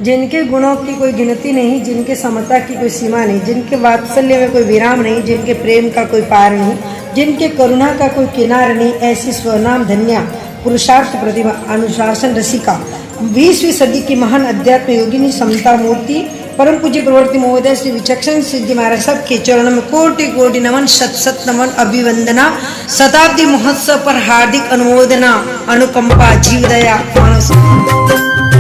जिनके गुणों की कोई गिनती नहीं, जिनके समता की कोई सीमा नहीं, जिनके वात्सल्य में कोई विराम नहीं, जिनके प्रेम का कोई पार नहीं, जिनके करुणा का कोई किनार नहीं, ऐसी स्वनाम धन्या पुरुषार्थ प्रतिभा अनुशासन रसिका 20वीं सदी की महान अध्यात्म योगिनी समता मूर्ति परम पूज्य प्रवर्ती महोदय श्री विचक्षण सिद्धि महाराज सब के चरणों में कोटि कोटि नमन, शत शत नमन, अभिवंदना। शताब्दी महोत्सव पर हार्दिक अनुमोदना, अनुकंपा, जीव दया, मानव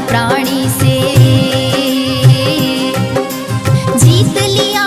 प्राणी से जीत लिया।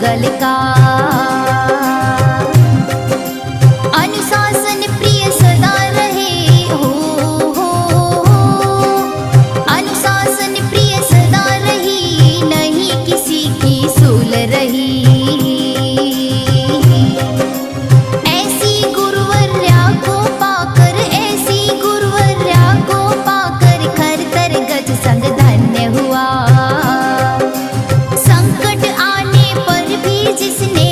मंगल का। अनुशासन प्रिय सदा रहे हो, अनुशासन प्रिय सदा रही, नहीं किसी की सूल रही। ऐसी गुरुवर्या को पाकर, ऐसी गुरुवर्या को पाकर खरतर गज संग धन्य हुआ। संकट आने पर भी जिसने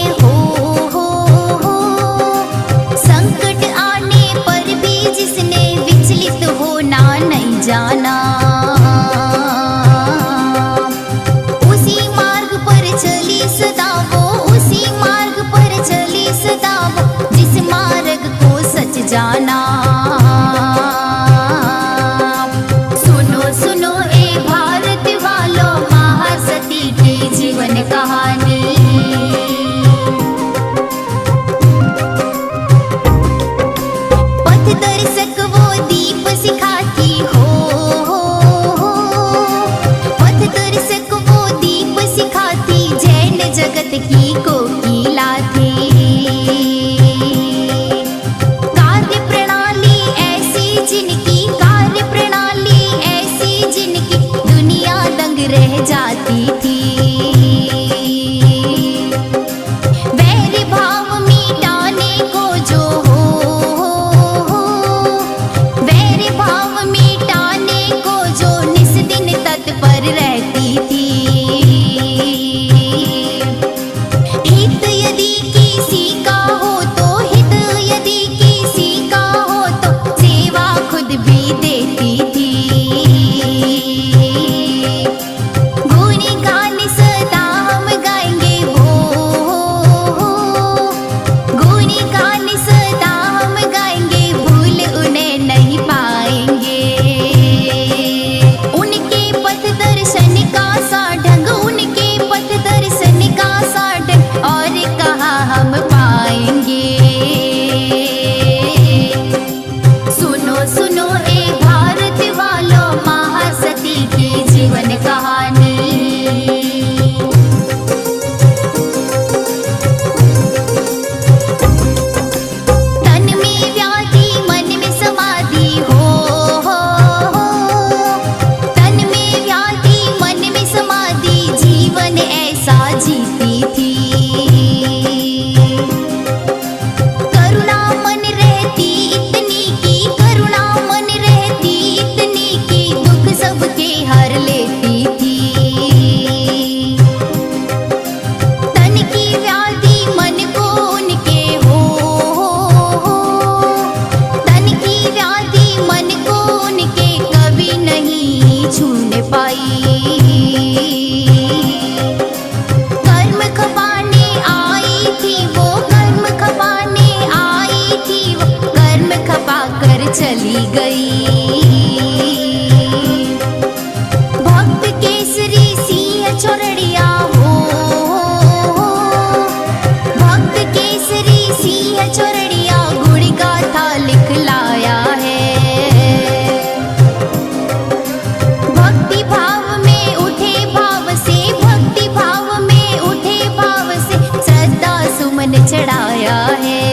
संकट आने पर भी जिसने विचलित होना नहीं जाना, उसी मार्ग पर चली सदा वो, उसी मार्ग पर चली सदा वो, जिस मार्ग को सच जाना। सुनो सुनो ए भारत वालों, महासती की जीवन कहानी। पथ दर्शक वो दीप सिखाती हो, पथ दर्शक वो दीप सिखाती, जैन जगत की कोकिला थी। कार्य प्रणाली ऐसी जिनकी, कार्य प्रणाली ऐसी जिनकी, दुनिया दंग रह जाती थी। वैर भाव मिटाने को जो वैर भाव मिटाने को जो निस दिन तत्पर रहती थी। हित यदि किसी का हो तो, हित यदि किसी का हो तो, सेवा खुद भी देती थी। गुण गान सदा हम गाएंगे हो, गुण गान सदा हम गाएंगे, भूल उन्हें नहीं पाएंगे। उनके पथ दर्शन का सा ढंग, उनके पथ दर्शन का सा ढंग, और कहाँ हम पाएंगे। सुनो सुनो ए भारत वालों, महासती की जीवन कहानी। तन में व्याधि मन में समाधि हो, तन में व्याधि मन में समाधि, जीवन ऐसा जीती थी। करुणा मन रहती इतनी की, करुणा मन रहती इतनी की, दुख सबके हर लेती थी। तन की व्याधि मन को उनके हो, तन की व्याधि मन को उनके कभी नहीं छूने पाई। कर्म खपाने आई थी वो, कर्म खपाने आई थी वो, कर्म खपा कर चली गई। भक्त केसरी सिंह चोरड़िया हो, भक्त केसरी सिंह चोरड़िया, गुण गाथा लिखलाया है। भक्ति भाव में उठे भाव से, भक्ति भाव में उठे भाव से, श्रद्धा सुमन चढ़ाया है।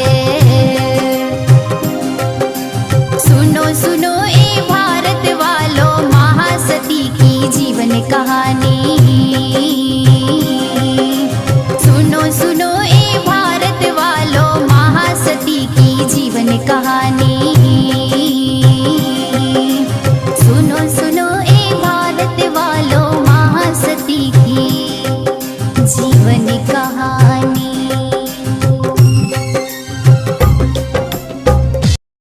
सुनो सुनो ए भारत वालों, महासती की जीवन कहानी। सुनो सुनो ए भारत वालों, महासती की जीवन कहानी। सुनो सुनो ए भारत वालों, महासती की जीवन कहानी।